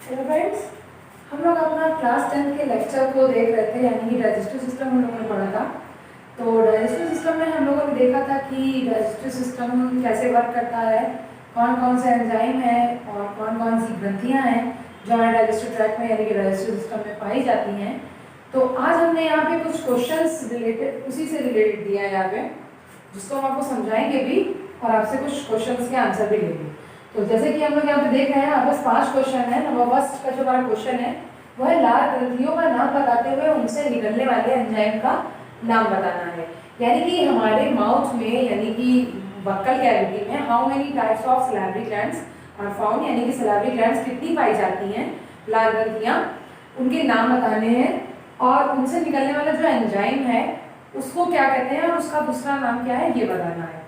Hello friends, हम लोग अपना क्लास 10 के लेक्चर को देख रहे थे, यानी कि डाइजेस्टिव सिस्टम हम लोगों ने पढ़ा था। तो डाइजेस्टिव सिस्टम में हम लोगों ने देखा था कि डाइजेस्टिव सिस्टम कैसे वर्क करता है, कौन कौन से एंजाइम हैं और कौन कौन सी ग्रंथियां हैं जो हमारे डाइजेस्टिव ट्रैक्ट में यानी कि डाइजेस्टिव सिस्टम में पाई जाती हैं। तो आज हमने यहाँ पे कुछ क्वेश्चंस रिलेटेड उसी से रिलेटेड दिया है यहाँ पे, जिसको हम आपको समझाएंगे भी और आपसे कुछ क्वेश्चंस के आंसर भी लेंगे। तो जैसे कि हम लोग यहाँ पे देख रहे हैं, यहाँ बस 5 क्वेश्चन है। नंबर फर्स्ट का जो हमारा क्वेश्चन है वो है लाल ग्रंथियों का नाम बताते हुए उनसे निकलने वाले एंजाइम का नाम बताना है। यानी कि हमारे माउथ में यानी कि बक्कल कैविटी में how many types of salivary glands are found, यानी कि सैलिवरी ग्लैंड्स कितनी पाई जाती हैं, लाल ग्रंथियाँ, उनके नाम बताने हैं और उनसे निकलने वाला जो एंजाइम है उसको क्या कहते हैं और उसका दूसरा नाम क्या है ये बताना है।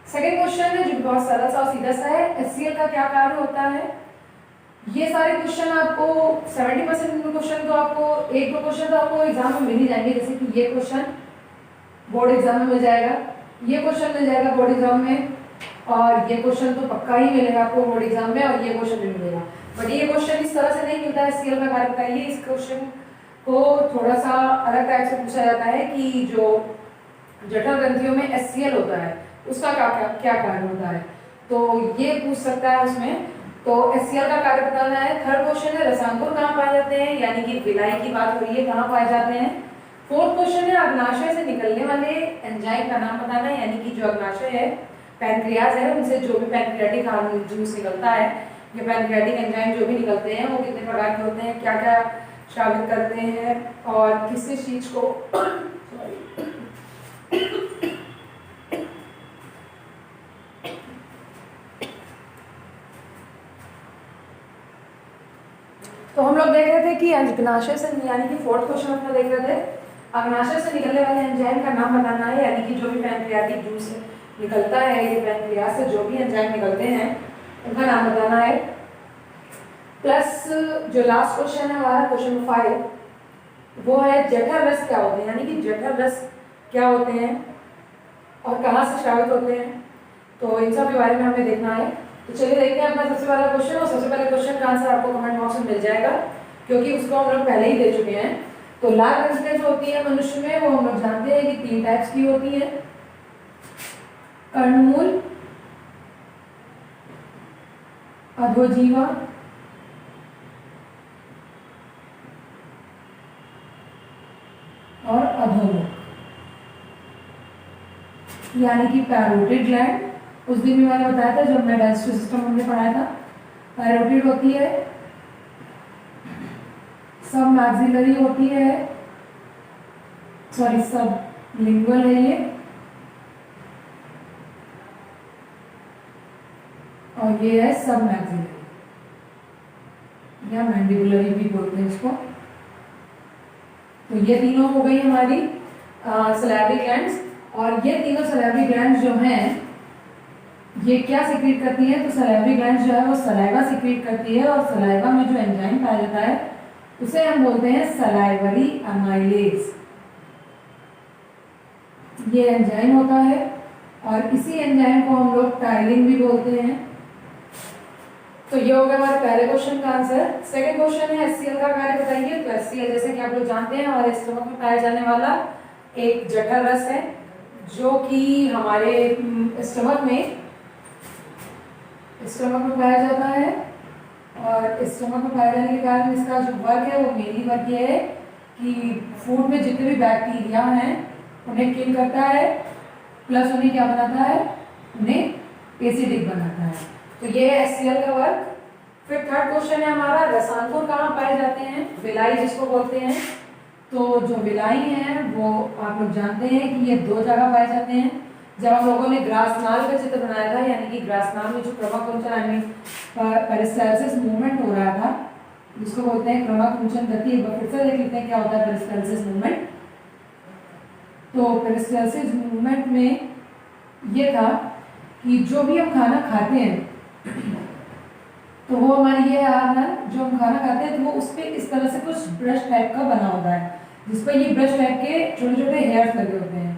सेकेंड क्वेश्चन है जो बहुत सरल सा और सीधा सा है, HCl का क्या कार्य होता है। ये सारे क्वेश्चन आपको 70% क्वेश्चन तो आपको एक दो क्वेश्चन तो आपको एग्जाम में मिल ही जाएंगे। जैसे कि ये क्वेश्चन बोर्ड एग्जाम में मिल जाएगा, ये क्वेश्चन मिल जाएगा बोर्ड एग्जाम में, और ये क्वेश्चन तो पक्का ही मिलेगा आपको बोर्ड एग्जाम में, और ये क्वेश्चन भी मिलेगा। बट ये क्वेश्चन इस तरह से नहीं मिलता है HCl का कार्य बताइए। इस क्वेश्चन को थोड़ा सा अलग टाइप से पूछा जाता है कि जो जठर ग्रंथियों में HCl होता है उसका क्या कार्य होता है, तो ये पूछ सकता है उसमें। तो HCl का कार्य बताना है। थर्ड क्वेश्चन है रसांकुर कहाँ पाए जाते हैं, यानी कि विलाई की बात हो रही है, कहाँ पाए जाते हैं। फोर्थ क्वेश्चन है अग्नाशय से निकलने वाले एंजाइम का नाम बताना है, यानी कि जो अग्नाशय है, पैनक्रियाज है, उनसे जो भी पैनक्रियाटिक जूस निकलता है, ये पैनक्रियाटिक एंजाइम जो भी निकलते हैं वो कितने प्रकार के होते हैं, क्या क्या स्रावित करते हैं और किस किस चीज को तो हम लोग देख रहे थे कि अग्नाशय से, यानी कि फोर्थ क्वेश्चन अपना देख रहे थे, अग्नाशय से निकलने वाले एंजाइम का नाम बताना है, यानी कि जो भी पैनक्रियाटिक जूस निकलता है, ये पैनक्रियाज से जो भी एंजाइम निकलते हैं उनका नाम बताना है। प्लस जो लास्ट क्वेश्चन है हमारा क्वेश्चन नंबर 5 वो है जठर रस क्या होते हैं, यानी कि जठर रस क्या होते हैं और कहाँ से स्रावित होते हैं, तो इन सब के बारे में हमें देखना है। तो चलिए देखते हैं अपना सबसे पहला क्वेश्चन, और सबसे पहले क्वेश्चन का आंसर आपको कमेंट बॉक्स में मिल जाएगा क्योंकि उसको हम लोग पहले ही दे चुके हैं। तो लाल ग्रंथियां जो होती है मनुष्य में वो हम लोग जानते हैं कि 3 टाइप्स की होती है, कर्णमूल, अधोजीवा और अधोमुख, यानी कि पैरोटिड ग्लैंड। उस दिन भी मैंने बताया था जब मैं डाइजेस्टिव सिस्टम हमने पढ़ाया था, पैरोटिड होती है, सब मैक्सिलरी होती है, सॉरी सब लिंगुअल है ये, और ये है सब मैक्सिलरी या मैंडिबुलरी भी बोलते हैं इसको। तो ये तीनों हो गई हमारी सैलिवरी ग्लैंड्स, और ये तीनों सैलिवरी ग्लैंड्स जो हैं ये क्या सिक्रीट करती है, तो सैलिवरी ग्लैंड्स जो है वो सलाइवा सिक्रीट करती है, और सलाइवा में जो एंजाइम पाया जाता है उसे हम बोलते हैं सलाइवरी अमाइलेज। ये एंजाइम होता है और इसी एंजाइम को हम लोग टाइलिन भी बोलते हैं। तो ये हो गया हमारे पहले क्वेश्चन का आंसर। सेकंड क्वेश्चन है HCl का कार्य बताइए। तो HCl जैसे कि आप लोग जानते हैं हमारे स्टमक में पाया जाने वाला एक जठर रस है, जो कि हमारे स्टमक में पाया जाता है, और स्टमक में पाए जाने के कारण इसका जो वर्क है वो मेनली वर्क ये है कि फूड में जितने भी बैक्टीरिया हैं उन्हें किल करता है, प्लस उन्हें क्या बनाता है, उन्हें एसिडिक बनाता है। तो ये है HCl का वर्क। फिर थर्ड क्वेश्चन है हमारा रसांकुर कहाँ पाए जाते हैं, विलाई जिसको बोलते हैं। तो जो विलाई है वो आप लोग जानते हैं कि ये 2 जगह पाए जाते हैं। जब हम लोगों ने ग्रासनाल का चित्र बनाया था, यानी कि ग्रासनाल में जो क्रमकुंचन पेरिस्टाल्सिस मूवमेंट हो रहा था, जिसको बोलते हैं क्रमकुंचन गति, एक बार फिर से देख लेते हैं क्या होता है पेरिस्टाल्सिस मूवमेंट। तो पेरिस्टाल्सिस मूवमेंट में ये था कि जो भी हम खाना खाते हैं तो वो हमारी ये आहार जो हम खाना खाते हैं तो वो उस पर इस तरह से कुछ ब्रश टाइप का बना होता है, जिस पर ये ब्रश टाइप के छोटे छोटे हेयर्स लगे होते हैं,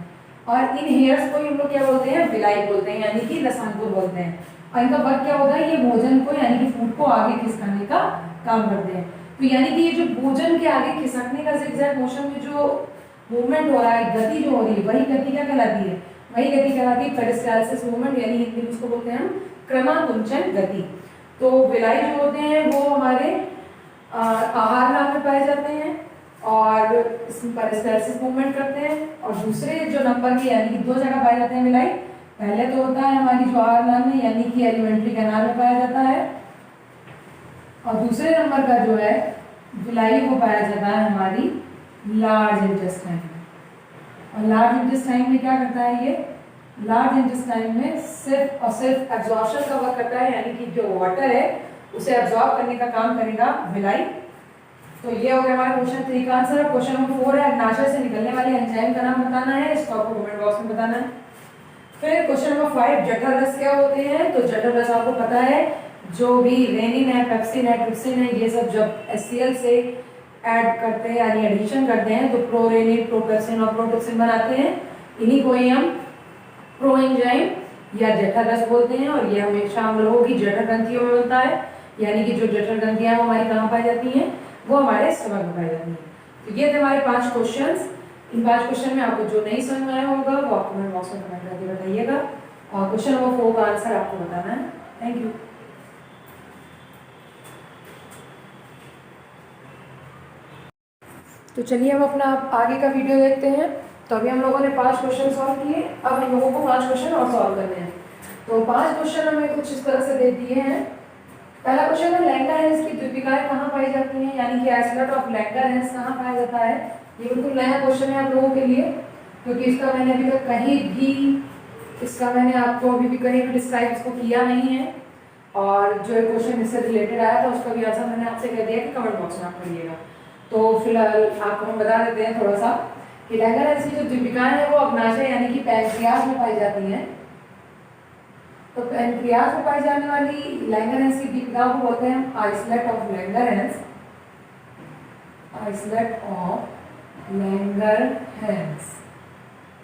और इन हेयर्स को हम लोग क्या बोलते हैं, विलाई बोलते हैं, यानी कि रसांकुर बोलते हैं। और इनका वर्क क्या होता है, ये भोजन को यानी कि फूड को आगे खिसकाने का काम करते हैं। तो यानी कि ये जो भोजन के आगे खिसकने का जिगजैग मोशन में जो मूवमेंट हो रहा है, गति जो हो रही है, वही गति क्या कहलाती है? वही गति कहलाती है पेरिस्टालसिस मूवमेंट, यानी हिंदी में उसको बोलते हैं हम क्रमाकुंचन गति। तो विलाई जो होते हैं वो हमारे आहार नाल में पाए जाते हैं और इसमें पेरिस्टालसिस मूवमेंट करते हैं। और दूसरे जो नंबर के यानी कि 2 जगह पाए जाते हैं विलाई, पहले तो होता है हमारी जो आहार नाल में यानी कि एलिमेंट्री कैनाल में पाया जाता है, और दूसरे नंबर का जो है विलाई वो पाया जाता है हमारी लार्ज इंटेस्टाइन में। और लार्ज इंटेस्टाइन में क्या करता है ये? लार्ज इंटेस्टाइन में सिर्फ और सिर्फ एब्जॉर्प्शन का वर्क करता है, यानी कि जो वाटर है उसे एब्जॉर्ब करने का काम करेगा विलाई। तो ये हो गया हमारा क्वेश्चन 3 का आंसर। क्वेश्चन नंबर 4 है अग्नाशय से निकलने वाले एंजाइम का नाम बताना है, इसको आपको कमेंट बॉक्स में बताना है। फिर क्वेश्चन नंबर 5 जठर रस क्या होते हैं? तो जठर रस आपको पता है जो भी रेनिन है, पेप्सिन है, ट्रिप्सिन है, ये सब जब HCl से ऐड करते हैं यानी एडिशन करते हैं तो प्रोरेनिन, प्रोपेप्सिन और प्रोटोक्सिन बनाते हैं। इन्हीं को ही हम प्रोएंजाइम या जठर रस बोलते हैं। और ये हमेशा हम लोगों की जठर ग्रंथियों में बनता है, यानी कि जो जठर ग्रंथियां वो हमारी कहाँ पाई जाती हैं? वो हमारे स्टमक में पाई जाती हैं। तो ये थे हमारे 5 क्वेश्चंस। इन 5 क्वेश्चन में आपको जो नहीं समझ में आया होगा वो आप कमेंट बॉक्स में कमेंट करके बताइएगा, और क्वेश्चन नंबर 4 का आंसर आपको बताना है। Thank you. तो चलिए हम अपना आगे का वीडियो देखते हैं। तो अभी हम लोगों ने 5 क्वेश्चन सॉल्व किए, अब हम लोगों को 5 क्वेश्चन और सॉल्व करने हैं। तो 5 क्वेश्चन हमें कुछ इस तरह से दे दिए हैं। पहला क्वेश्चन है लैंगरहैंस की द्वीपिकाएं कहाँ पाई जाती हैं, यानी कि आइसोलेट ऑफ लैंगरहैंस कहाँ पाया जाता है। ये बिल्कुल नया क्वेश्चन है आप लोगों के लिए, क्योंकि इसका मैंने अभी तक कहीं भी आपको अभी भी कहीं भी डिस्क्राइब इसको किया नहीं है। और जो क्वेश्चन इससे रिलेटेड आया था उसका भी आंसर मैंने आपसे कह दिया कि कमेंट बॉक्स में आप करिएगा। तो फिलहाल आपको हम बता देते हैं थोड़ा सा कि लैंगरहैंस की जो द्वीपिकाएं हैं वो अग्नाशय यानी कि पैंक्रियाज में पाई जाती हैं। तो पैंक्रियाज में पाई जाने वाली लैंगरहैंस की द्वीपिकाओं को बोलते हैं islet of Langerhans. Islet of Langerhans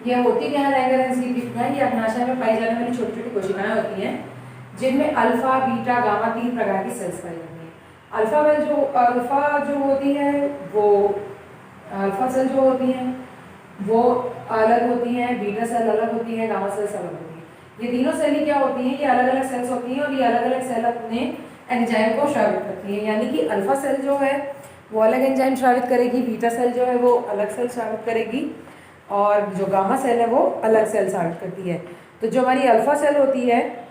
ये होती क्या है? लैंगरहैंस की द्वीपिकाएं ये अग्नाशय में पाई जाने वाली छोटी छोटी कोशिकाएं होती हैं जिनमें अल्फा, बीटा, गामा 3 प्रकार की सेल्स पाई जाती हैं। अल्फा जो होती है वो अल्फा सेल जो होती हैं वो अलग होती हैं, बीटा सेल अलग होती है, गामा सेल्स अलग होती है। ये तीनों सेल ही क्या होती हैं? ये अलग अलग सेल्स होती हैं और ये अलग अलग सेल अपने एंजाइम को स्रावित करती हैं। यानी कि अल्फा सेल जो है वो अलग एंजाइम स्रावित करेगी, बीटा सेल जो है वो अलग सेल स्रावित करेगी, और जो गामा सेल है वो अलग सेल स्रावित करती है। तो जो हमारी अल्फा सेल होती है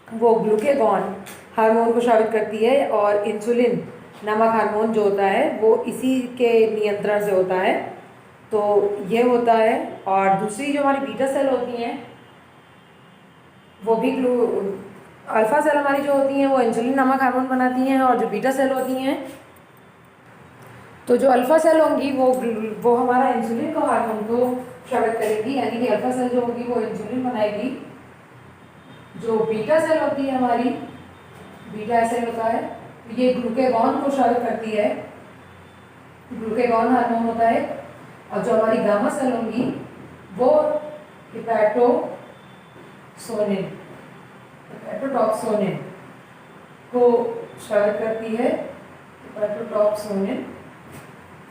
वो ग्लूकेगॉन हार्मोन को स्रावित करती है, और इंसुलिन नामक हार्मोन जो होता है वो इसी के नियंत्रण से होता है। तो ये होता है। और दूसरी जो हमारी बीटा सेल होती हैं वो भी अल्फा सेल हमारी जो होती हैं वो इंसुलिन नामक हार्मोन बनाती हैं, और जो बीटा सेल होती हैं तो जो अल्फा सेल होंगी वो हमारा इंसुलिन का हार्मोन को स्रावित करेगी, यानी कि अल्फा सेल जो होगी वो इंसुलिन बनाएगी। जो बीटा सेल होती है हमारी, बीटा ऐसे होता है, ये ग्लूकेगॉन को स्रावित करती है, ग्लूकेगॉन हार्मोन होता है। और जो हमारी गामा सेल होंगी वो हेपेटोटॉक्सोनिन को स्रावित करती है, हेपेटोटॉक्सोनिन।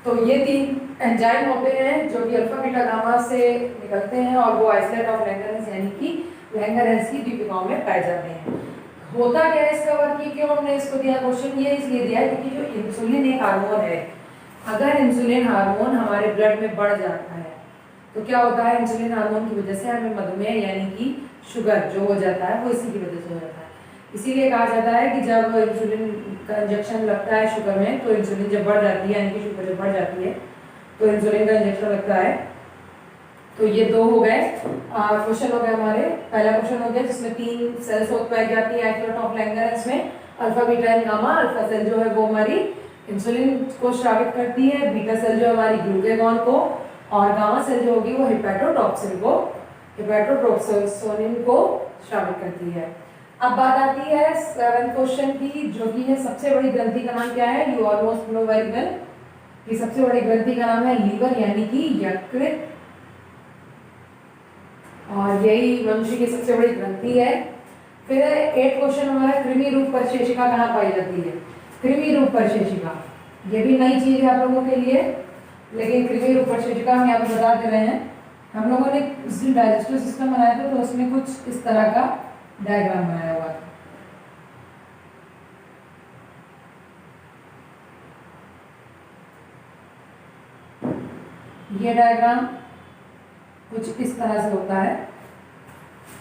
तो ये 3 एंजाइम होते हैं जो कि अल्फा, बीटा, गामा से निकलते हैं और वो आइसोलेट ऑफ लैंगरहैंस यानी कि लैंगरहैंस की द्वीपिकाओं में पाए जाते हैं। होता क्या है इसका वर्क? क्यों हमने इसको दिया क्वेश्चन? ये इसलिए दिया है क्योंकि जो इंसुलिन एक हार्मोन है, अगर इंसुलिन हार्मोन हमारे ब्लड में बढ़ जाता है तो क्या होता है? इंसुलिन हार्मोन की वजह से हमें मधुमेह यानी कि शुगर जो हो जाता है वो इसी की वजह से हो जाता है। इसीलिए कहा जाता है कि जब इंसुलिन का इंजेक्शन लगता है शुगर में, तो इंसुलिन जब बढ़ जाती है यानी कि शुगर जब बढ़ जाती है तो इंसुलिन का इंजेक्शन लगता है। तो ये 2 हो गए क्वेश्चन हो गए हमारे। पहला क्वेश्चन हो गया जिसमें 3 सेल्स पाई जाती है आइसोलेट ऑफ लैंगरहैंस में, alpha, beta and gamma. Alpha cell जो है वो हमारी इंसुलिन को स्रावित करती है, बीटा सेल जो हमारी ग्लूकेगॉन को, और गामा सेल जो होगी वो हेपेटोटॉक्सिन को स्रावित करती है। अब बात आती है 7th क्वेश्चन की, जो कि है सबसे बड़ी ग्रंथि का नाम क्या है? You almost know very well कि सबसे बड़ी ग्रंथि का नाम है लीवर यानी कि यकृत, और यही मनुष्य की सबसे बड़ी ग्रंथि है। फिर 8th क्वेश्चन हमारा कृमि रूप परिशेषिका कहाँ पाई जाती है? कृमि रूप परिशेषिका, ये भी नई चीज है आप लोगों के लिए, लेकिन कृमि रूप परिशेषिका हम यहाँ पे बता दे रहे हैं। हम लोगों ने उस दिन डाइजेस्टिव सिस्टम बनाया था तो उसमें कुछ इस तरह का डायग्राम बनाया हुआ था। ये डायग्राम कुछ इस तरह से होता है,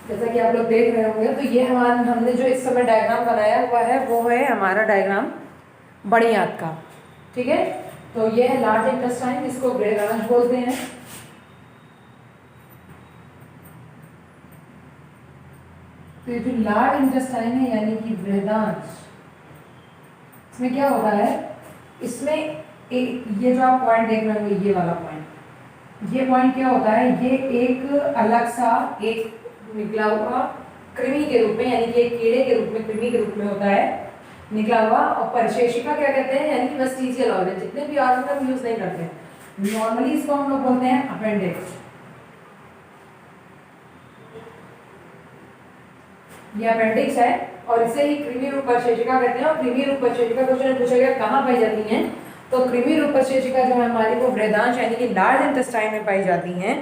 जैसा कि आप लोग देख रहे होंगे। तो ये हमने जो इस समय डायग्राम बनाया हुआ है वो है हमारा डायग्राम बड़ी आंत का, ठीक है। तो ये है लार्ज इंटेस्टाइन, जिसको बृहदांश बोलते हैं। तो ये जो लार्ज इंटेस्टाइन है यानी कि बृहदांश, इसमें क्या होता है, इसमें एक ये जो आप पॉइंट देख रहे होंगे, ये वाला पॉइंट, ये पॉइंट क्या होता है, ये एक अलग सा एक निकला हुआ कृमि के रूप में, यानी कि एक कीड़े के रूप में, कृमि के रूप में होता है निकला हुआ। और परिशेषिका क्या कहते हैं, यानी कि वेस्टिजियल ऑर्गन, जितने भी ऑर्गन हम यूज नहीं करते, नॉर्मली इसको हम लोग बोलते हैं अपेंडिक्स। ये अपेंडिक्स है और इसे ही कृमि रूप परिशेषिका कहते हैं। और कृमि रूप परिशेषिका क्वेश्चन पूछा गया कहाँ पाई जाती हैं, तो कृमि रूप परिशेषिका जो है हमारी वो बृहदांश यानी कि लार्ज इंटेस्टाइन में पाई जाती हैं।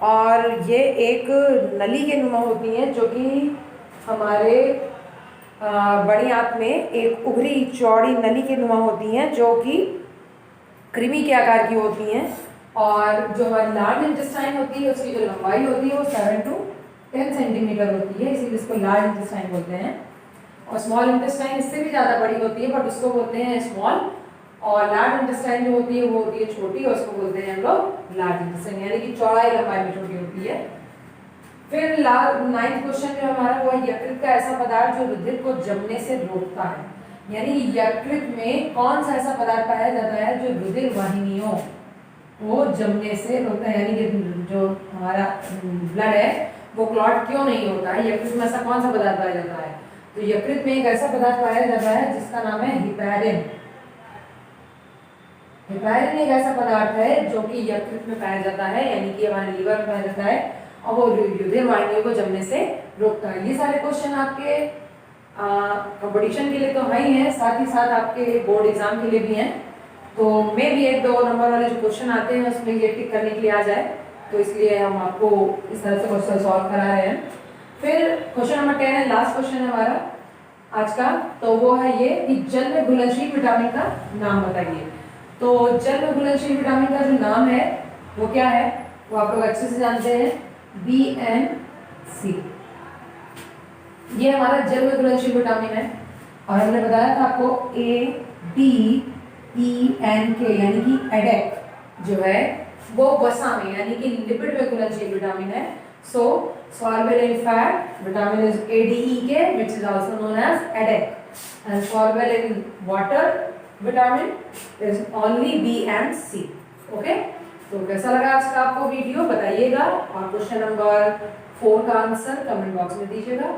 और ये एक नली के नुमा होती हैं, जो कि हमारे बड़ी आंत में एक उभरी चौड़ी नली के नुमा होती हैं, जो कि कृमि के आकार की होती हैं। और जो हमारी लार्ज इंटेस्टाइन होती है उसकी जो लंबाई होती है वो 7 to 10 सेंटीमीटर होती है, इसीलिए इसको लार्ज इंटेस्टाइन बोलते हैं। और स्मॉल इंटेस्टाइन इससे भी ज़्यादा बड़ी होती है, बट उसको बोलते हैं स्मॉल। और लार्ज इंटेस्टाइन जो होती है वो होती है छोटी, और उसको बोलते हैं हम लोग लार्ज इंटेस्टाइन, यानी कि चौड़ाई लंबाई में छोटी होती है। फिर 9th क्वेश्चन जो हमारा वो है यकृत का ऐसा पदार्थ जो रुधिर को जमने से रोकता है। यानी यकृत में कौन सा ऐसा पदार्थ पाया जाता है जो रुधिर वाहिनियों को जमने से रोकता है, यानी कि जो हमारा ब्लड है वो क्लॉट क्यों नहीं होता है, यकृत में ऐसा कौन सा पदार्थ पाया जाता है। तो यकृत में एक ऐसा पदार्थ पाया जाता है जिसका नाम है हिपैरिन। हिपैरिन एक ऐसा पदार्थ है जो कि यकृत में पाया जाता है, यानी कि हमारे लीवर में पाया जाता है, और वो रुधिर वाहिनियों को जमने से रोकता है। ये सारे क्वेश्चन आपके कंपटीशन के लिए तो है ही हैं, साथ ही साथ आपके बोर्ड एग्जाम के लिए भी हैं। तो मे भी 1-2 नंबर वाले जो क्वेश्चन आते हैं उसमें ये टिक करने के लिए आ जाए, तो इसलिए हम आपको इस तरह से क्वेश्चन सॉल्व करा रहे हैं। फिर क्वेश्चन नंबर 10 है, लास्ट क्वेश्चन है हमारा आज का। तो वो है ये कि जल में घुलनशील विटामिन का नाम बताइए। तो जल में घुलनशील विटामिन का जो नाम है वो क्या है, वो आप लोग अच्छे से जानते हैं, BNC। ये हमारा जल में घुलनशील विटामिन है। और हमने बताया था आपको ADENK यानी कि एडेक जो है वो वसा में यानी कि लिपिड में घुलनशील विटामिन है। सो soluble in fat vitamin is ADEK, which is also known as EDEK, and soluble in water vitamin is only B and C. Okay, तो कैसा लगा आज का आपको वीडियो बताइएगा, और क्वेश्चन नंबर 4 का आंसर कमेंट बॉक्स में दीजिएगा।